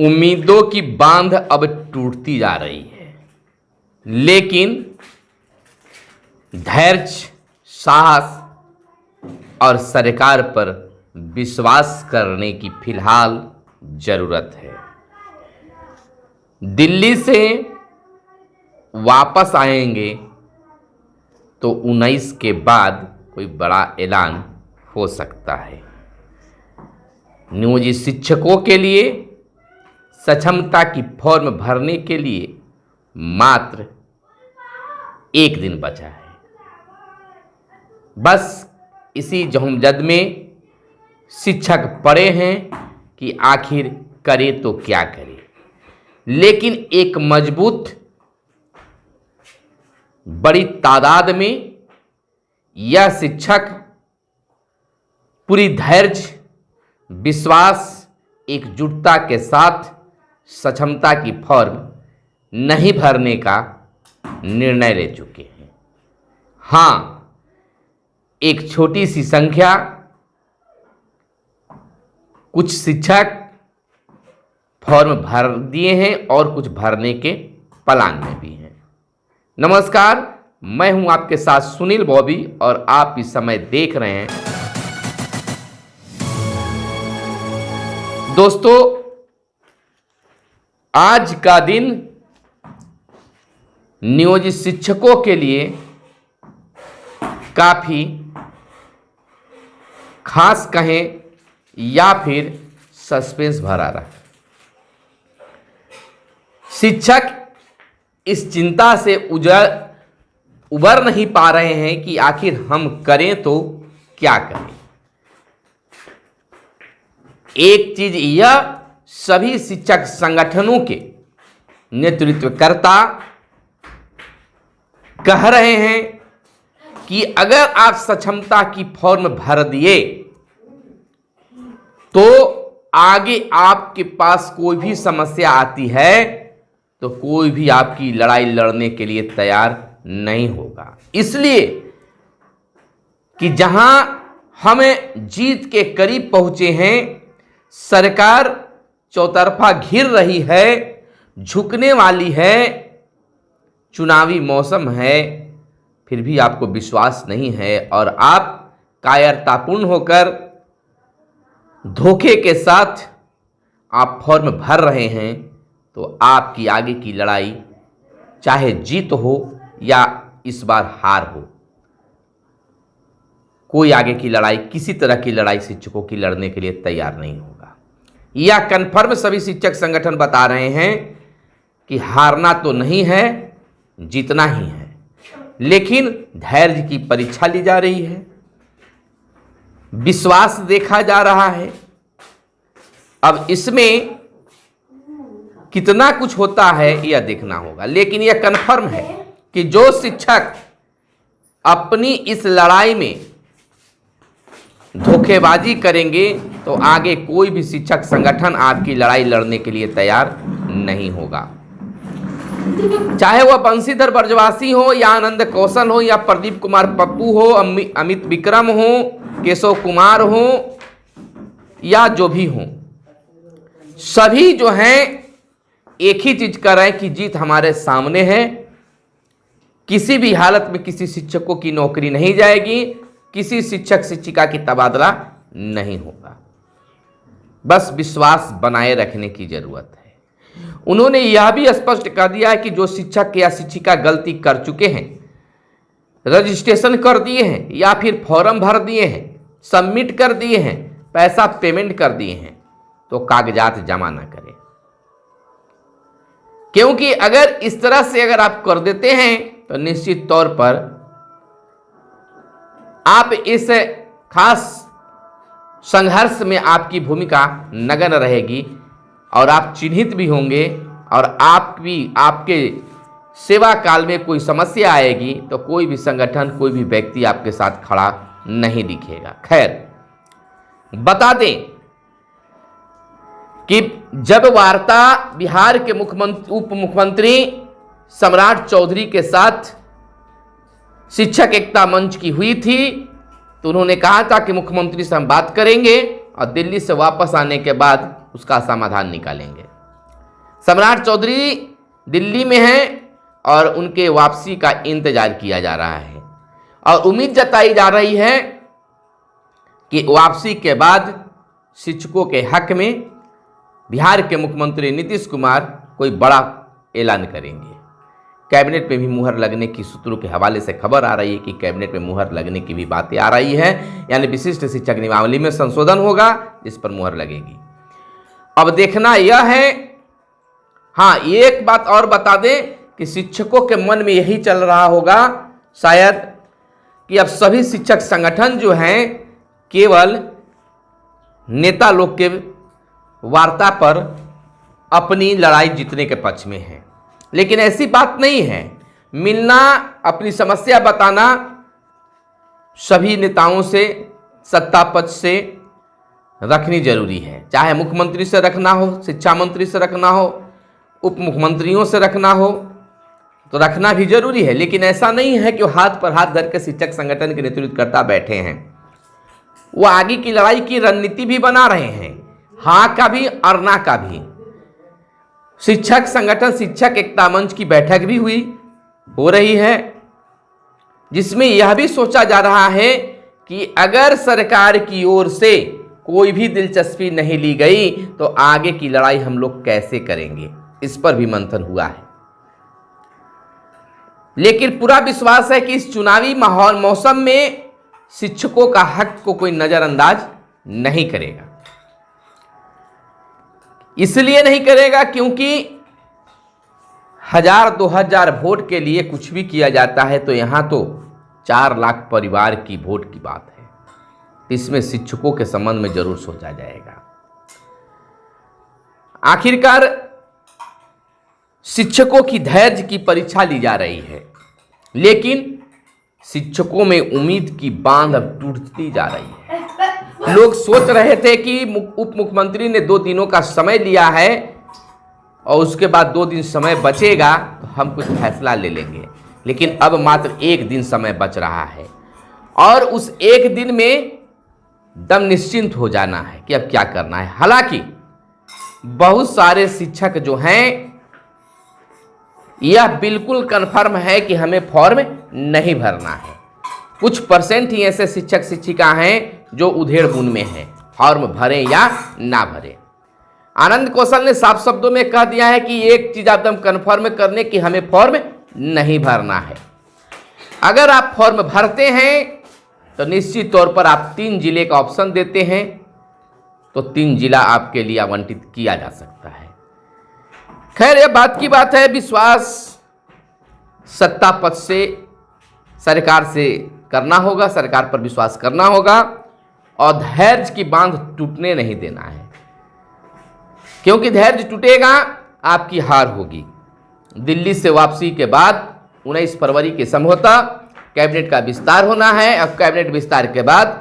उम्मीदों की बांध अब टूटती जा रही है, लेकिन धैर्य, साहस और सरकार पर विश्वास करने की फिलहाल जरूरत है। दिल्ली से वापस आएंगे तो 19 के बाद कोई बड़ा ऐलान हो सकता है। नियोजित शिक्षकों के लिए सक्षमता की फॉर्म भरने के लिए मात्र 1 दिन बचा है। बस इसी जहमजद में शिक्षक पड़े हैं कि आखिर करे तो क्या करे, लेकिन एक मजबूत बड़ी तादाद में यह शिक्षक पूरी धैर्य, विश्वास, एकजुटता के साथ सक्षमता की फॉर्म नहीं भरने का निर्णय ले चुके हैं। हाँ, एक छोटी सी संख्या कुछ शिक्षक फॉर्म भर दिए हैं और कुछ भरने के प्लान में भी हैं। नमस्कार, मैं हूं आपके साथ सुनील बॉबी और आप इस समय देख रहे हैं। दोस्तों, आज का दिन नियोजित शिक्षकों के लिए काफी खास कहें या फिर सस्पेंस भरा रहा। शिक्षक इस चिंता से उबर नहीं पा रहे हैं कि आखिर हम करें तो क्या करें। एक चीज यह सभी शिक्षक संगठनों के नेतृत्वकर्ता कह रहे हैं कि अगर आप सक्षमता की फॉर्म भर दिए तो आगे आपके पास कोई भी समस्या आती है तो कोई भी आपकी लड़ाई लड़ने के लिए तैयार नहीं होगा। इसलिए कि जहां हमें जीत के करीब पहुंचे हैं, सरकार चौतरफा घिर रही है, झुकने वाली है, चुनावी मौसम है, फिर भी आपको विश्वास नहीं है और आप कायरतापूर्ण होकर धोखे के साथ आप फॉर्म भर रहे हैं, तो आपकी आगे की लड़ाई चाहे जीत हो या इस बार हार हो, कोई आगे की लड़ाई, किसी तरह की लड़ाई शिक्षकों की लड़ने के लिए तैयार नहीं होगा। यह कन्फर्म सभी शिक्षक संगठन बता रहे हैं कि हारना तो नहीं है, जीतना ही है, लेकिन धैर्य की परीक्षा ली जा रही है, विश्वास देखा जा रहा है। अब इसमें कितना कुछ होता है यह देखना होगा, लेकिन यह कन्फर्म है कि जो शिक्षक अपनी इस लड़ाई में धोखेबाजी करेंगे तो आगे कोई भी शिक्षक संगठन आपकी लड़ाई लड़ने के लिए तैयार नहीं होगा। चाहे वह बंशीधर ब्रजवासी हो या आनंद कौशल हो या प्रदीप कुमार पप्पू हो, अमित विक्रम हो, केशव कुमार हो या जो भी हो, सभी जो हैं एक ही चीज कर रहे हैं कि जीत हमारे सामने है। किसी भी हालत में किसी शिक्षकों की नौकरी नहीं जाएगी, किसी शिक्षक शिक्षिका की तबादला नहीं होगा। बस विश्वास बनाए रखने की जरूरत है। उन्होंने यह भी स्पष्ट कर दिया है कि जो शिक्षक या शिक्षिका गलती कर चुके हैं, रजिस्ट्रेशन कर दिए हैं या फिर फॉर्म भर दिए हैं, सबमिट कर दिए हैं, पैसा पेमेंट कर दिए हैं, तो कागजात जमा ना करें। क्योंकि अगर इस तरह से अगर आप कर देते हैं तो निश्चित तौर पर आप इस खास संघर्ष में आपकी भूमिका नगण्य रहेगी और आप चिन्हित भी होंगे और आपके सेवा काल में कोई समस्या आएगी तो कोई भी संगठन, कोई भी व्यक्ति आपके साथ खड़ा नहीं दिखेगा। खैर, बता दें कि जब वार्ता बिहार के उप मुख्यमंत्री सम्राट चौधरी के साथ शिक्षक एकता मंच की हुई थी तो उन्होंने कहा था कि मुख्यमंत्री से हम बात करेंगे और दिल्ली से वापस आने के बाद उसका समाधान निकालेंगे। सम्राट चौधरी दिल्ली में हैं और उनके वापसी का इंतजार किया जा रहा है और उम्मीद जताई जा रही है कि वापसी के बाद शिक्षकों के हक में बिहार के मुख्यमंत्री नीतीश कुमार कोई बड़ा ऐलान करेंगे। कैबिनेट में भी मुहर लगने की सूत्रों के हवाले से खबर आ रही है कि कैबिनेट में मुहर लगने की भी बातें आ रही है, यानी विशिष्ट शिक्षक नियमावली में संशोधन होगा जिस पर मुहर लगेगी। अब देखना यह है, हाँ एक बात और बता दें कि शिक्षकों के मन में यही चल रहा होगा शायद कि अब सभी शिक्षक संगठन जो हैं केवल नेता लोग के वार्ता पर अपनी लड़ाई जीतने के पक्ष में हैं, लेकिन ऐसी बात नहीं है। मिलना, अपनी समस्या बताना सभी नेताओं से, सत्ता पक्ष से रखनी जरूरी है, चाहे मुख्यमंत्री से रखना हो, शिक्षा मंत्री से रखना हो, उप मुख्यमंत्रियों से रखना हो तो रखना भी जरूरी है। लेकिन ऐसा नहीं है कि वो हाथ पर हाथ धर के शिक्षक संगठन के नेतृत्व करता बैठे हैं, वो आगे की लड़ाई की रणनीति भी बना रहे हैं, हाँ का भी और ना का भी। शिक्षक संगठन शिक्षक एकता मंच की बैठक भी हो रही है, जिसमें यह भी सोचा जा रहा है कि अगर सरकार की ओर से कोई भी दिलचस्पी नहीं ली गई तो आगे की लड़ाई हम लोग कैसे करेंगे, इस पर भी मंथन हुआ है। लेकिन पूरा विश्वास है कि इस चुनावी माहौल मौसम में शिक्षकों का हक को कोई नजरअंदाज नहीं करेगा। इसलिए नहीं करेगा क्योंकि 1000-2000 वोट के लिए कुछ भी किया जाता है, तो यहां तो 4 लाख परिवार की वोट की बात है, इसमें शिक्षकों के संबंध में जरूर सोचा जाएगा। आखिरकार शिक्षकों की धैर्य की परीक्षा ली जा रही है, लेकिन शिक्षकों में उम्मीद की बांध अब टूटती जा रही है। लोग सोच रहे थे कि उप मुख्यमंत्री ने 2 दिनों का समय लिया है और उसके बाद 2 दिन समय बचेगा तो हम कुछ फैसला ले लेंगे, लेकिन अब मात्र 1 दिन समय बच रहा है और उस 1 दिन में दम निश्चिंत हो जाना है कि अब क्या करना है। हालांकि बहुत सारे शिक्षक जो हैं यह बिल्कुल कन्फर्म है कि हमें फॉर्म नहीं भरना है। कुछ परसेंट ही ऐसे शिक्षक शिक्षिका हैं जो उधेड़ बुन में हैं, फॉर्म भरें या ना भरें। आनंद कौशल ने साफ शब्दों में कह दिया है कि एक चीज एकदम कन्फर्म करने की हमें फॉर्म नहीं भरना है। अगर आप फॉर्म भरते हैं तो निश्चित तौर पर आप 3 जिले का ऑप्शन देते हैं, तो 3 जिला आपके लिए आवंटित किया जा सकता है। खैर यह बात की बात है, विश्वास सत्ता पक्ष से, सरकार से करना होगा, सरकार पर विश्वास करना होगा और धैर्य की बांध टूटने नहीं देना है, क्योंकि धैर्य टूटेगा आपकी हार होगी। दिल्ली से वापसी के बाद 19 फरवरी के संभवतः कैबिनेट का विस्तार होना है और कैबिनेट विस्तार के बाद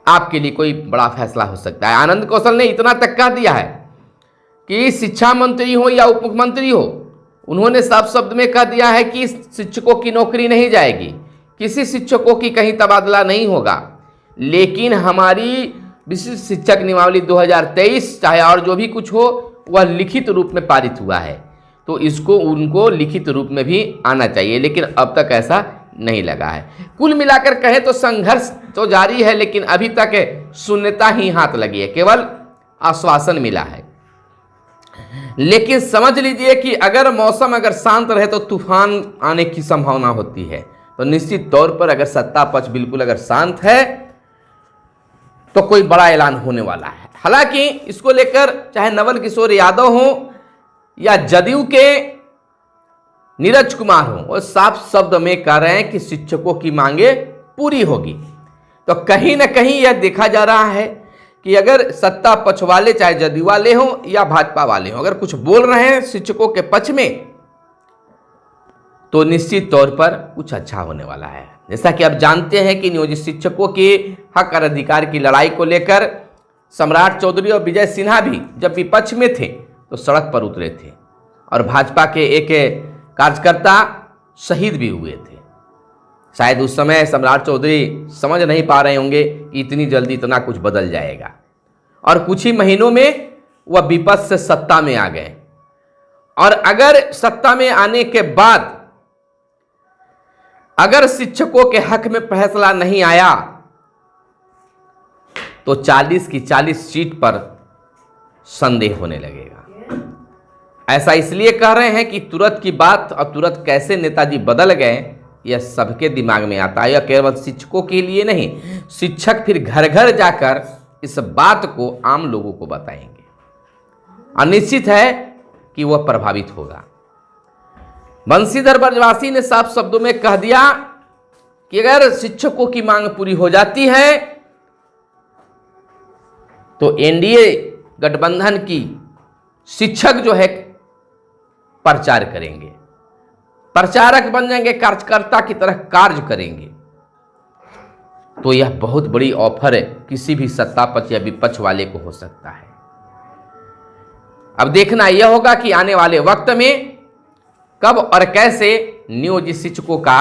आपके लिए कोई बड़ा फैसला हो सकता है। आनंद कौशल ने इतना तक कह दिया है कि शिक्षा मंत्री हो या उप मुख्यमंत्री हो, उन्होंने साफ शब्द में कह दिया है कि शिक्षकों की नौकरी नहीं जाएगी, किसी शिक्षकों की कहीं तबादला नहीं होगा, लेकिन हमारी विशिष्ट शिक्षक नियमावली 2023 चाहे और जो भी कुछ हो वह लिखित रूप में पारित हुआ है, तो इसको उनको लिखित रूप में भी आना चाहिए, लेकिन अब तक ऐसा नहीं लगा है। कुल मिलाकर कहें तो संघर्ष तो जारी है, लेकिन अभी तक शून्यता ही हाथ लगी है, केवल आश्वासन मिला है। लेकिन समझ लीजिए कि अगर मौसम अगर शांत रहे तो तूफान आने की संभावना होती है, तो निश्चित तौर पर अगर सत्ता पक्ष बिल्कुल अगर शांत है तो कोई बड़ा ऐलान होने वाला है। हालांकि इसको लेकर चाहे नवल किशोर यादव हो या जदयू के नीरज कुमार हो, वो साफ शब्द में कह रहे हैं कि शिक्षकों की मांगे पूरी होगी। तो कहीं ना कहीं यह देखा जा रहा है कि अगर सत्ता पक्ष वाले चाहे जदयू वाले हों या भाजपा वाले हों, अगर कुछ बोल रहे हैं शिक्षकों के पक्ष में तो निश्चित तौर पर कुछ अच्छा होने वाला है। जैसा कि आप जानते हैं कि नियोजित शिक्षकों के हक और अधिकार की लड़ाई को लेकर सम्राट चौधरी और विजय सिन्हा भी जब विपक्ष में थे तो सड़क पर उतरे थे और भाजपा के एक कार्यकर्ता शहीद भी हुए थे। शायद उस समय सम्राट चौधरी समझ नहीं पा रहे होंगे कि इतनी जल्दी इतना कुछ बदल जाएगा और कुछ ही महीनों में वह विपक्ष से सत्ता में आ गए, और अगर सत्ता में आने के बाद अगर शिक्षकों के हक में फैसला नहीं आया तो 40 की 40 सीट पर संदेह होने लगेगा। ऐसा इसलिए कह रहे हैं कि तुरंत की बात और तुरंत कैसे नेताजी बदल गए यह सबके दिमाग में आता है। यह केवल शिक्षकों के लिए नहीं, शिक्षक फिर घर घर जाकर इस बात को आम लोगों को बताएंगे और निश्चित है कि वह प्रभावित होगा। बंशीधर ब्रजवासी ने साफ शब्दों में कह दिया कि अगर शिक्षकों की मांग पूरी हो जाती है तो एनडीए गठबंधन की शिक्षक जो है प्रचार करेंगे, प्रचारक बन जाएंगे, कार्यकर्ता की तरह कार्य करेंगे। तो यह बहुत बड़ी ऑफर है किसी भी सत्ता पक्ष या विपक्ष वाले को हो सकता है। अब देखना यह होगा कि आने वाले वक्त में कब और कैसे नियोजित शिक्षकों का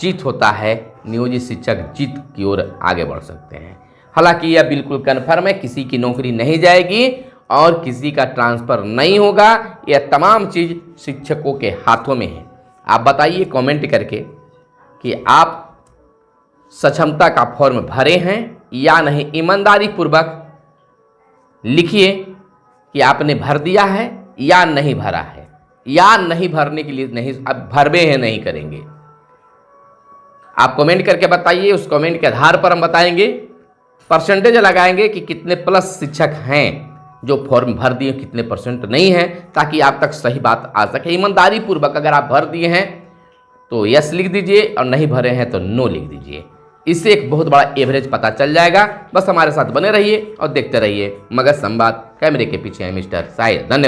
जीत होता है, नियोजित शिक्षक जीत की ओर आगे बढ़ सकते हैं। हालांकि यह बिल्कुल कन्फर्म है, किसी की नौकरी नहीं जाएगी और किसी का ट्रांसफर नहीं होगा। यह तमाम चीज़ शिक्षकों के हाथों में है। आप बताइए कमेंट करके कि आप सक्षमता का फॉर्म भरे हैं या नहीं। ईमानदारी पूर्वक लिखिए कि आपने भर दिया है या नहीं भरा है, या नहीं भरने के लिए नहीं, अब भरवे हैं नहीं करेंगे। आप कमेंट करके बताइए, उस कमेंट के आधार पर हम बताएंगे, परसेंटेज लगाएंगे कि कितने प्लस शिक्षक हैं जो फॉर्म भर दिए, कितने परसेंट नहीं हैं, ताकि आप तक सही बात आ सके। ईमानदारी पूर्वक अगर आप भर दिए हैं तो यस लिख दीजिए और नहीं भरे हैं तो नो लिख दीजिए। इससे एक बहुत बड़ा एवरेज पता चल जाएगा। बस हमारे साथ बने रहिए और देखते रहिए मगध संवाद। कैमरे के पीछे है मिस्टर साहिल। धन्यवाद।